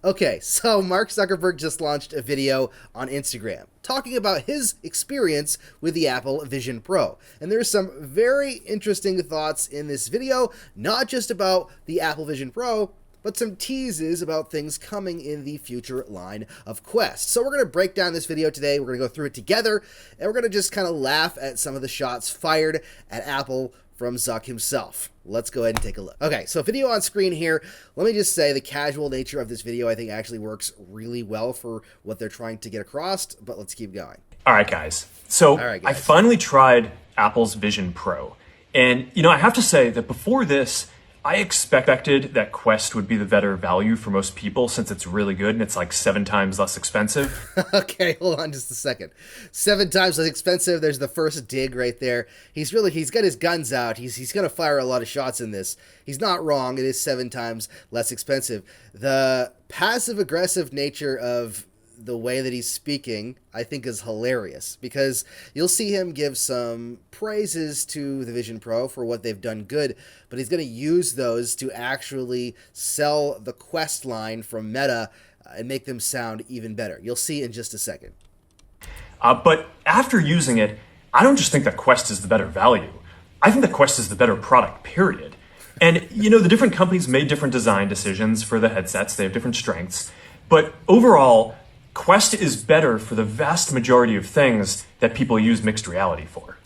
Okay, so Mark Zuckerberg just launched a video on Instagram talking about his experience with the Apple Vision Pro. And there's some very interesting thoughts in this video, not just about the Apple Vision Pro, but some teases about things coming in the future line of Quest. So we're going to break down this video today. We're going to go through it together, and we're going to just kind of laugh at some of the shots fired at Apple from Zuck himself. Let's go ahead and take a look. Okay, so video on screen here. Let me just say the casual nature of this video I think actually works really well for what they're trying to get across, but let's keep going. All right, guys. I finally tried Apple's Vision Pro. And, I have to say that before this, I expected that Quest would be the better value for most people since it's really good and it's like 7 times less expensive. Okay, hold on just a second. 7 times less expensive. There's the first dig right there. He's got his guns out. He's going to fire a lot of shots in this. He's not wrong. It is 7 times less expensive. The passive-aggressive nature of the way that he's speaking, I think, is hilarious because you'll see him give some praises to the Vision Pro for what they've done good, but he's going to use those to actually sell the Quest line from Meta and make them sound even better. You'll see in just a second. But after using it, I don't just think that Quest is the better value. I think that Quest is the better product, period. And, the different companies made different design decisions for the headsets. They have different strengths. But overall, Quest is better for the vast majority of things that people use mixed reality for.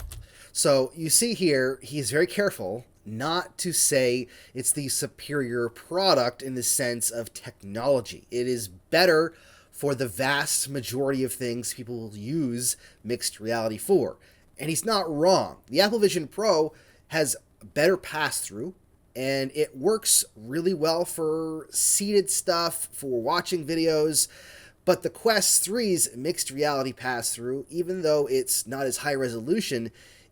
So you see here, he's very careful not to say it's the superior product in the sense of technology. It is better for the vast majority of things people will use mixed reality for. And he's not wrong. The Apple Vision Pro has better pass-through, and it works really well for seated stuff, for watching videos. But the Quest 3's mixed reality pass-through, even though it's not as high resolution,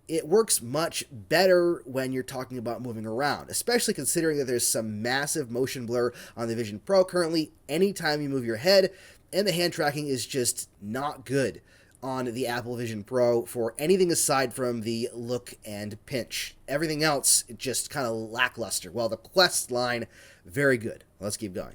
it works much better when you're talking about moving around, especially considering that there's some massive motion blur on the Vision Pro currently anytime you move your head, and the hand tracking is just not good on the Apple Vision Pro for anything aside from the look and pinch. Everything else, just kind of lackluster, while the Quest line, very good. Let's keep going.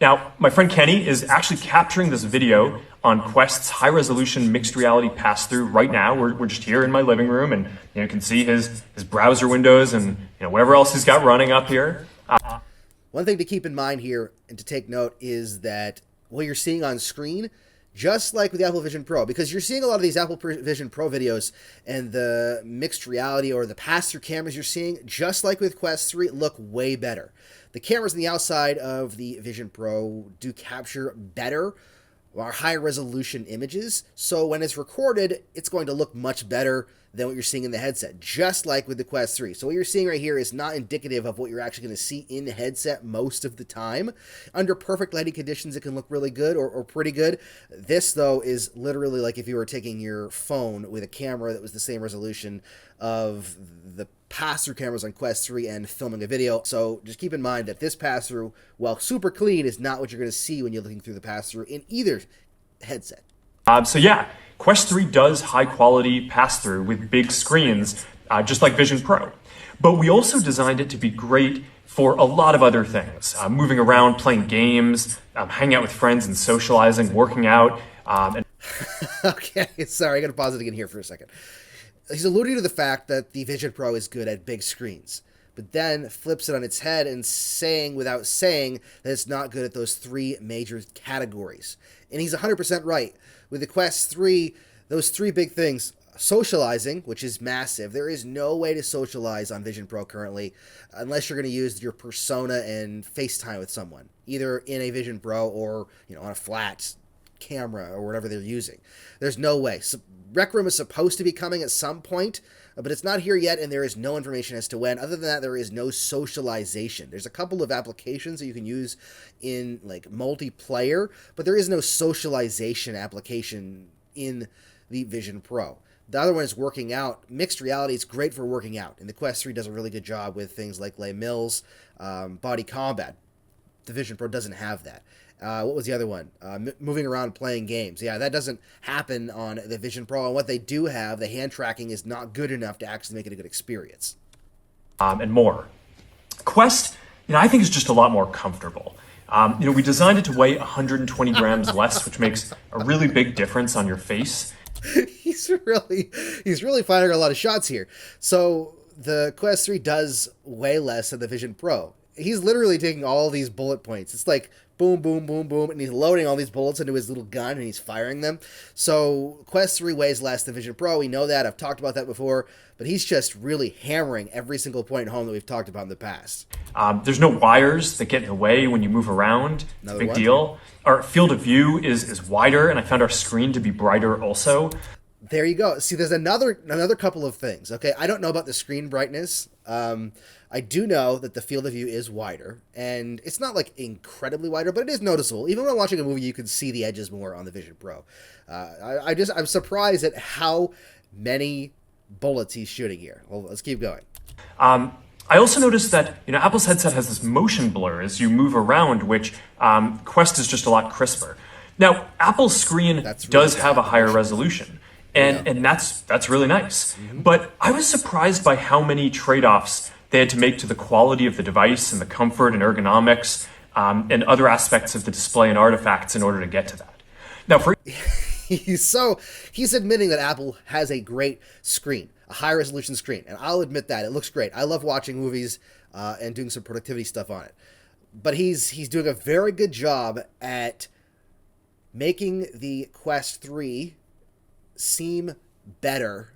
Now, my friend Kenny is actually capturing this video on Quest's high-resolution mixed reality pass-through right now. We're just here in my living room, and you can see his browser windows and whatever else he's got running up here. One thing to keep in mind here and to take note is that what you're seeing on screen, just like with the Apple Vision Pro, because you're seeing a lot of these Apple Vision Pro videos and the mixed reality or the pass-through cameras you're seeing, just like with Quest 3, look way better. The cameras on the outside of the Vision Pro do capture better or higher resolution images, so when it's recorded, it's going to look much better than what you're seeing in the headset, just like with the Quest 3. So what you're seeing right here is not indicative of what you're actually going to see in the headset most of the time. Under perfect lighting conditions, it can look really good or pretty good. This, though, is literally like if you were taking your phone with a camera that was the same resolution of the pass-through cameras on Quest 3 and filming a video. So just keep in mind that this pass-through, while super clean, is not what you're going to see when you're looking through the pass-through in either headset. Quest 3 does high-quality pass-through with big screens, just like Vision Pro. But we also designed it to be great for a lot of other things. Moving around, playing games, hanging out with friends and socializing, working out. Okay, sorry, I got to pause it again here for a second. He's alluding to the fact that the Vision Pro is good at big screens, but then flips it on its head and saying without saying that it's not good at those 3 major categories. And he's 100% right. With the Quest 3, those 3 big things, socializing, which is massive. There is no way to socialize on Vision Pro currently unless you're going to use your persona and FaceTime with someone, either in a Vision Pro or on a flat camera or whatever they're using. There's no way. So Rec Room is supposed to be coming at some point, but it's not here yet, and there is no information as to when. Other than that, there is no socialization. There's a couple of applications that you can use in like multiplayer, but there is no socialization application in the Vision Pro. The other one is working out. Mixed reality is great for working out, and the Quest 3 does a really good job with things like Les Mills, body combat. The Vision Pro doesn't have that. What was the other one? Moving around playing games. Yeah, that doesn't happen on the Vision Pro. And what they do have, the hand tracking is not good enough to actually make it a good experience. And more. Quest, I think is just a lot more comfortable. We designed it to weigh 120 grams less, which makes a really big difference on your face. he's really firing a lot of shots here. So the Quest 3 does way less than the Vision Pro. He's literally taking all these bullet points. It's like boom, boom, boom, boom, and he's loading all these bullets into his little gun and he's firing them. So Quest 3 weighs less than Vision Pro. We know that. I've talked about that before. But he's just really hammering every single point home that we've talked about in the past. There's no wires that get in the way when you move around. It's a big deal. Our field of view is wider, and I found our screen to be brighter also. There you go. See, there's another couple of things. Okay, I don't know about the screen brightness. I do know that the field of view is wider, and it's not like incredibly wider, but it is noticeable. Even when watching a movie, you can see the edges more on the Vision Pro. I'm surprised at how many bullets he's shooting here. Well, let's keep going. I also noticed that Apple's headset has this motion blur as you move around, which Quest is just a lot crisper. Now, Apple's screen does have a higher resolution, and that's really nice. Mm-hmm. But I was surprised by how many trade-offs they had to make to the quality of the device and the comfort and ergonomics and other aspects of the display and artifacts in order to get to that. Now, for he's admitting that Apple has a great screen, a high resolution screen, and I'll admit that it looks great. I love watching movies and doing some productivity stuff on it. But he's doing a very good job at making the Quest 3 seem better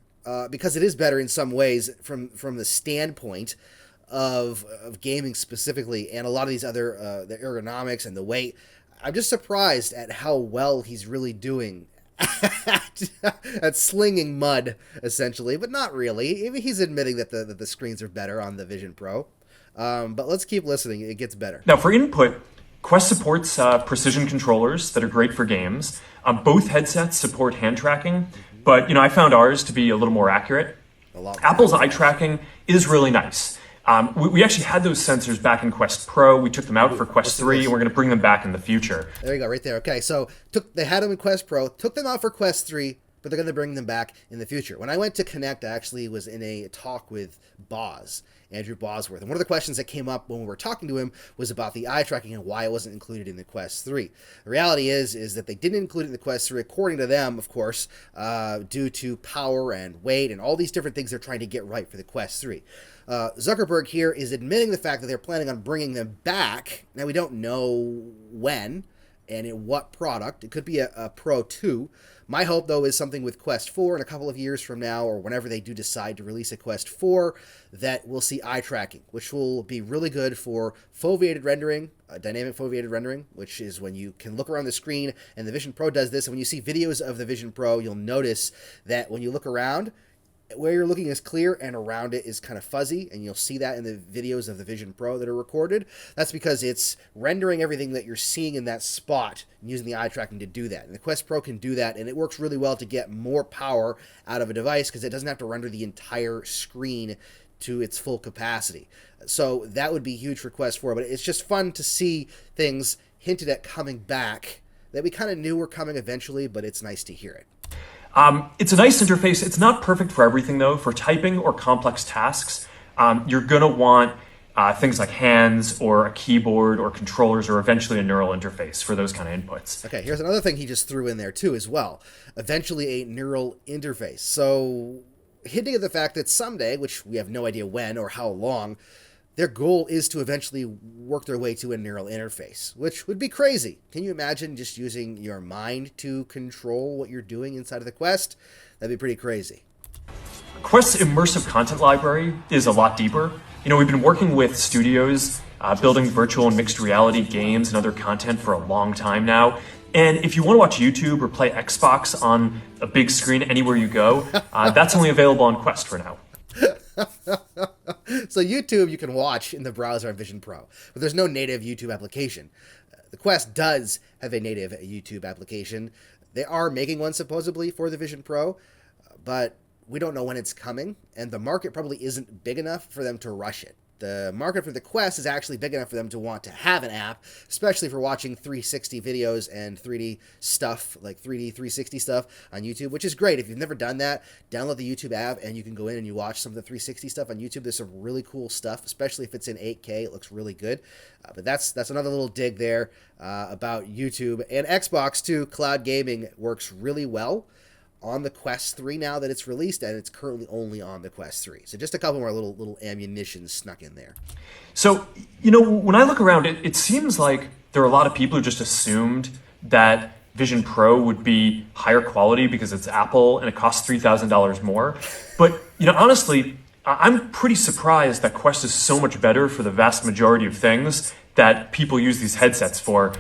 because it is better in some ways from the standpoint of gaming specifically, and a lot of these other the ergonomics and the weight. I'm just surprised at how well he's really doing at slinging mud, essentially, but not really. He's admitting that the screens are better on the Vision Pro. But let's keep listening. It gets better. Now, for input, Quest supports precision controllers that are great for games. Both headsets support hand tracking, but I found ours to be a little more accurate. Apple's eye tracking is really nice. We actually had those sensors back in Quest Pro. We took them out for Quest 3, and we're going to bring them back in the future. There you go, right there. Okay, so they had them in Quest Pro, took them out for Quest 3, but they're going to bring them back in the future. When I went to Connect, I actually was in a talk with Andrew Bosworth. And one of the questions that came up when we were talking to him was about the eye tracking and why it wasn't included in the Quest 3. The reality is that they didn't include it in the Quest 3, according to them, of course, due to power and weight and all these different things they're trying to get right for the Quest 3. Zuckerberg here is admitting the fact that they're planning on bringing them back. Now, we don't know when and in what product. It could be a Pro 2. My hope, though, is something with Quest 4 in a couple of years from now, or whenever they do decide to release a Quest 4, that we'll see eye tracking, which will be really good for foveated rendering, dynamic foveated rendering, which is when you can look around the screen, and the Vision Pro does this. And when you see videos of the Vision Pro, you'll notice that when you look around, where you're looking is clear and around it is kind of fuzzy, and you'll see that in the videos of the Vision Pro that are recorded. That's because it's rendering everything that you're seeing in that spot and using the eye tracking to do that. And the Quest Pro can do that, and it works really well to get more power out of a device because it doesn't have to render the entire screen to its full capacity. So that would be huge for Quest 4, but it's just fun to see things hinted at coming back that we kind of knew were coming eventually, but it's nice to hear it. It's a nice interface. It's not perfect for everything, though. For typing or complex tasks, you're going to want things like hands or a keyboard or controllers or eventually a neural interface for those kind of inputs. Okay, here's another thing he just threw in there, too, as well. Eventually a neural interface. So hinting at the fact that someday, which we have no idea when or how long, their goal is to eventually work their way to a neural interface, which would be crazy. Can you imagine just using your mind to control what you're doing inside of the Quest? That'd be pretty crazy. Quest's immersive content library is a lot deeper. We've been working with studios building virtual and mixed reality games and other content for a long time now. And if you want to watch YouTube or play Xbox on a big screen anywhere you go, that's only available on Quest for now. So YouTube you can watch in the browser on Vision Pro, but there's no native YouTube application. The Quest does have a native YouTube application. They are making one supposedly for the Vision Pro, but we don't know when it's coming, and the market probably isn't big enough for them to rush it. the market for the Quest is actually big enough for them to want to have an app, especially for watching 360 videos and 3D stuff, like 3D 360 stuff on YouTube, which is great. If you've never done that, download the YouTube app and you can go in and you watch some of the 360 stuff on YouTube. There's some really cool stuff, especially if it's in 8K. It looks really good. But that's another little dig there about YouTube. And Xbox, too, cloud gaming works really well on the Quest 3 now that it's released, and it's currently only on the Quest 3. So just a couple more little ammunition snuck in there. So, you know, when I look around, it seems like there are a lot of people who just assumed that Vision Pro would be higher quality because it's Apple and it costs $3,000 more. But, you know, honestly, I'm pretty surprised that Quest is so much better for the vast majority of things that people use these headsets for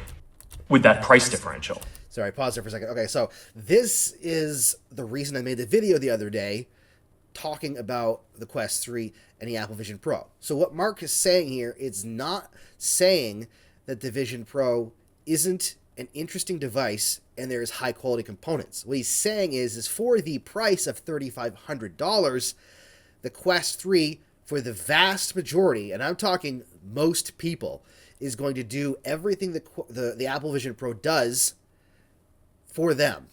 with that price differential. Sorry, pause there for a second. Okay, so this is the reason I made the video the other day talking about the Quest 3 and the Apple Vision Pro. So what Mark is saying here is not saying that the Vision Pro isn't an interesting device and there's high quality components. What he's saying is for the price of $3,500, the Quest 3, for the vast majority, and I'm talking most people, is going to do everything the Apple Vision Pro does for them.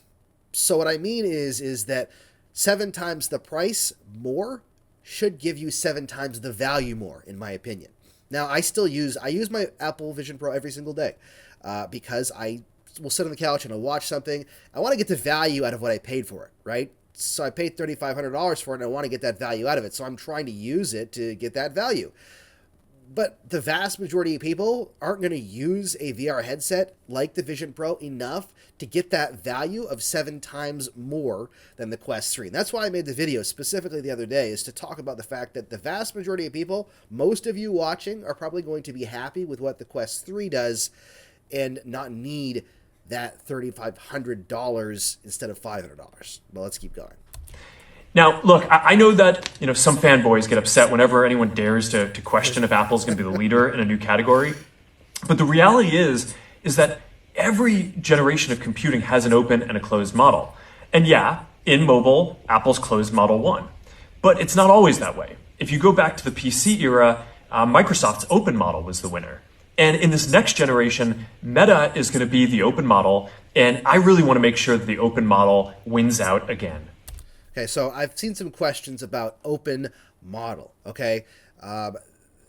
So what I mean is that 7 times the price more should give you 7 times the value more, in my opinion. Now, I use my Apple Vision Pro every single day because I will sit on the couch and I'll watch something. I want to get the value out of what I paid for it, right? So I paid $3,500 for it and I want to get that value out of it. So I'm trying to use it to get that value. But the vast majority of people aren't going to use a VR headset like the Vision Pro enough to get that value of 7 times more than the Quest 3. And that's why I made the video specifically the other day, is to talk about the fact that the vast majority of people, most of you watching, are probably going to be happy with what the Quest 3 does and not need that $3,500 instead of $500. But let's keep going. Now, look, I know that, you know, some fanboys get upset whenever anyone dares to question if Apple's going to be the leader in a new category. But the reality is that every generation of computing has an open and a closed model. And yeah, in mobile, Apple's closed model won. But it's not always that way. If you go back to the PC era, Microsoft's open model was the winner. And in this next generation, Meta is going to be the open model. And I really want to make sure that the open model wins out again. Okay, so I've seen some questions about open model, okay?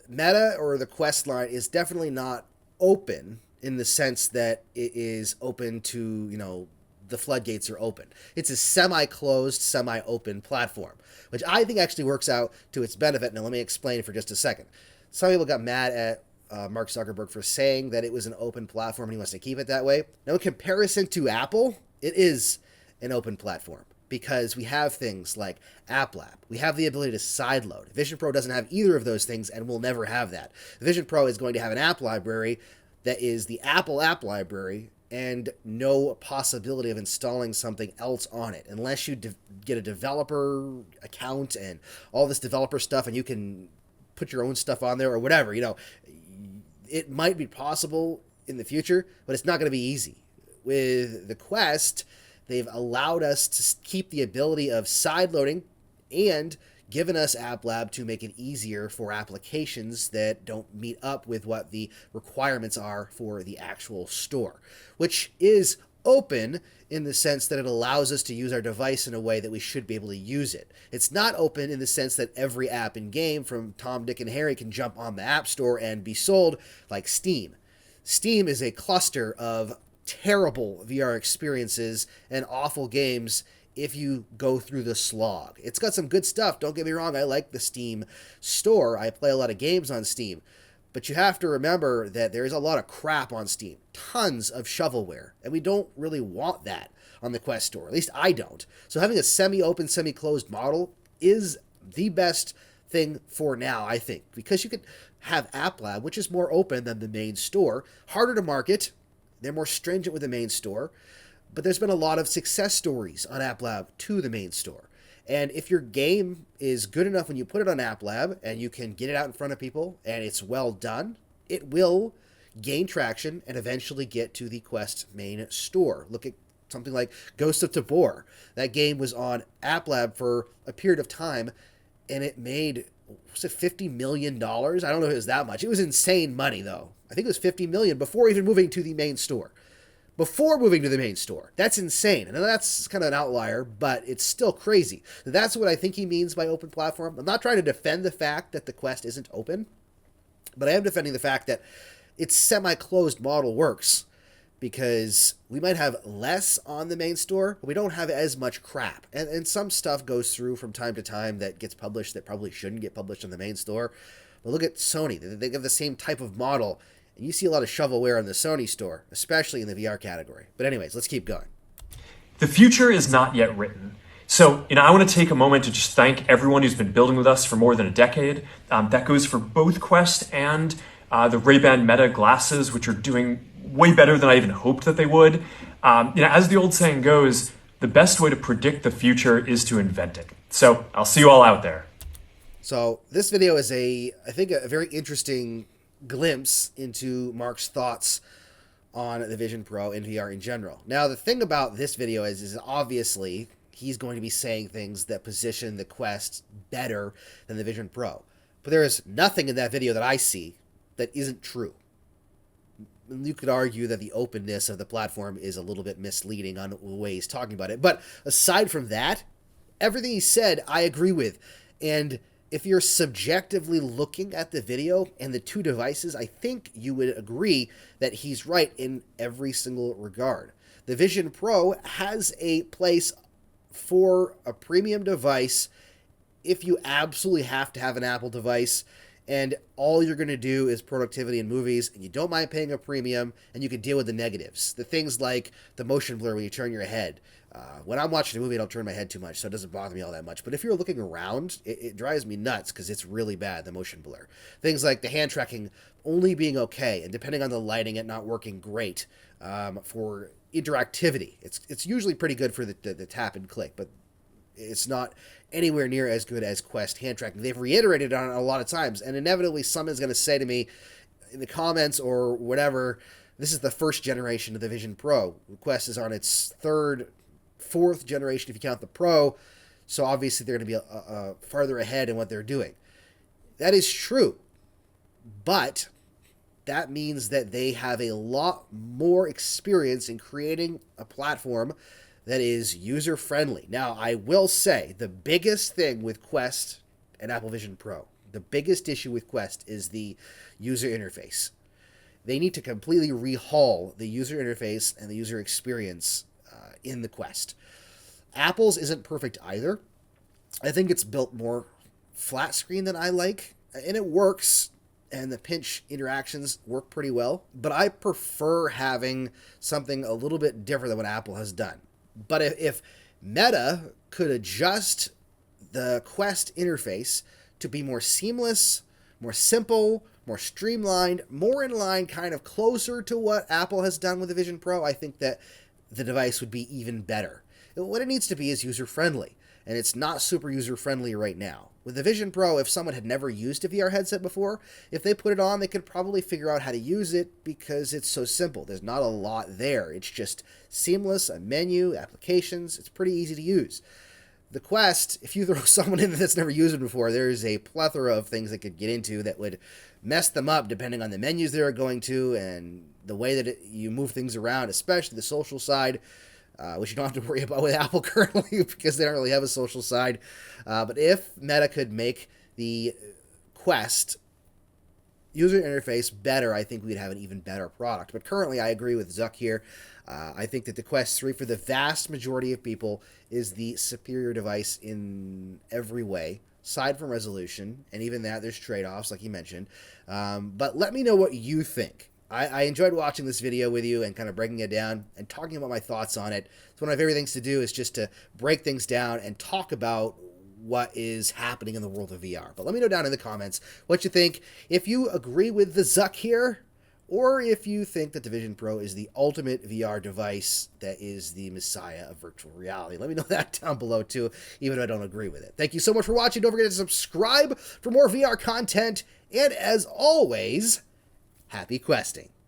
Meta, or the Quest line, is definitely not open in the sense that it is open to, you know, the floodgates are open. It's a semi-closed, semi-open platform, which I think actually works out to its benefit. Now, let me explain for just a second. Some people got mad at Mark Zuckerberg for saying that it was an open platform and he wants to keep it that way. Now, in comparison to Apple, it is an open platform, because we have things like App Lab. We have the ability to sideload. Vision Pro doesn't have either of those things and will never have that. The Vision Pro is going to have an app library that is the Apple app library and no possibility of installing something else on it unless you get a developer account and all this developer stuff and you can put your own stuff on there or whatever. You know, it might be possible in the future, but it's not going to be easy. With the Quest, they've allowed us to keep the ability of sideloading and given us App Lab to make it easier for applications that don't meet up with what the requirements are for the actual store, which is open in the sense that it allows us to use our device in a way that we should be able to use it. It's not open in the sense that every app in game from Tom, Dick, and Harry can jump on the App Store and be sold like Steam. Steam is a cluster of terrible VR experiences and awful games if you go through the slog. It's got some good stuff, don't get me wrong. I like the Steam store. I play a lot of games on Steam. But you have to remember that there is a lot of crap on Steam. Tons of shovelware. And we don't really want that on the Quest store. At least I don't. So having a semi-open, semi-closed model is the best thing for now, I think. Because you could have App Lab, which is more open than the main store. Harder to market. They're more stringent with the main store. But there's been a lot of success stories on App Lab to the main store. And if your game is good enough when you put it on App Lab and you can get it out in front of people and it's well done, it will gain traction and eventually get to the Quest main store. Look at something like Ghost of Tabor. That game was on App Lab for a period of time and it made was it $50 million? I don't know if it was that much. It was insane money, though. I think it was $50 million before even moving to the main store. Before moving to the main store. That's insane. And that's kind of an outlier, but it's still crazy. That's what I think he means by open platform. I'm not trying to defend the fact that the Quest isn't open, but I am defending the fact that its semi-closed model works, because we might have less on the main store, but we don't have as much crap. And some stuff goes through from time to time that gets published that probably shouldn't get published on the main store. But look at Sony. They have the same type of model, and you see a lot of shovelware in the Sony store, especially in the VR category. But anyways, let's keep going. The future is not yet written. So, I want to take a moment to just thank everyone who's been building with us for more than a decade. That goes for both Quest and the Ray-Ban Meta glasses, which are doing way better than I even hoped that they would. As the old saying goes, the best way to predict the future is to invent it. So I'll see you all out there. So this video is I think a very interesting glimpse into Mark's thoughts on the Vision Pro and VR in general. Now, the thing about this video is obviously he's going to be saying things that position the Quest better than the Vision Pro. But there is nothing in that video that I see that isn't true. You could argue that the openness of the platform is a little bit misleading on the way he's talking about it. But aside from that, everything he said, I agree with. And if you're subjectively looking at the video and the two devices, I think you would agree that he's right in every single regard. The Vision Pro has a place for a premium device if you absolutely have to have an Apple device, and all you're going to do is productivity and movies, and you don't mind paying a premium, and you can deal with the negatives. The things like the motion blur when you turn your head. When I'm watching a movie, I don't turn my head too much, so it doesn't bother me all that much. But if you're looking around, it drives me nuts because it's really bad, the motion blur. Things like the hand tracking only being okay, and depending on the lighting, it not working great. For interactivity, it's usually pretty good for the tap and click, but it's not anywhere near as good as Quest hand tracking. They've reiterated on it a lot of times, and inevitably someone's going to say to me in the comments or whatever, this is the first generation of the Vision Pro. Quest is on its fourth generation if you count the Pro, so obviously they're going to be farther ahead in what they're doing. That is true, but that means that they have a lot more experience in creating a platform that is user-friendly. Now, I will say the biggest thing with Quest and Apple Vision Pro, the biggest issue with Quest is the user interface. They need to completely rehaul the user interface and the user experience in the Quest. Apple's isn't perfect either. I think it's built more flat screen than I like, and it works, and the pinch interactions work pretty well, but I prefer having something a little bit different than what Apple has done. But if Meta could adjust the Quest interface to be more seamless, more simple, more streamlined, more in line, kind of closer to what Apple has done with the Vision Pro, I think that the device would be even better. What it needs to be is user-friendly, and it's not super user-friendly right now. With the Vision Pro, if someone had never used a VR headset before, if they put it on, they could probably figure out how to use it because it's so simple. There's not a lot there. It's just seamless, a menu, applications. It's pretty easy to use. The Quest, if you throw someone in that's never used it before, there's a plethora of things they could get into that would mess them up depending on the menus they're going to and the way that you move things around, especially the social side, which you don't have to worry about with Apple currently because they don't really have a social side. But if Meta could make the Quest user interface better, I think we'd have an even better product. But currently, I agree with Zuck here. I think that the Quest 3, for the vast majority of people, is the superior device in every way, aside from resolution. And even that, there's trade-offs, like you mentioned. But let me know what you think. I enjoyed watching this video with you and kind of breaking it down and talking about my thoughts on it. It's one of my favorite things to do is just to break things down and talk about what is happening in the world of VR. But let me know down in the comments what you think. If you agree with the Zuck here, or if you think that the Vision Pro is the ultimate VR device that is the messiah of virtual reality. Let me know that down below too, even if I don't agree with it. Thank you so much for watching. Don't forget to subscribe for more VR content. And as always, happy questing.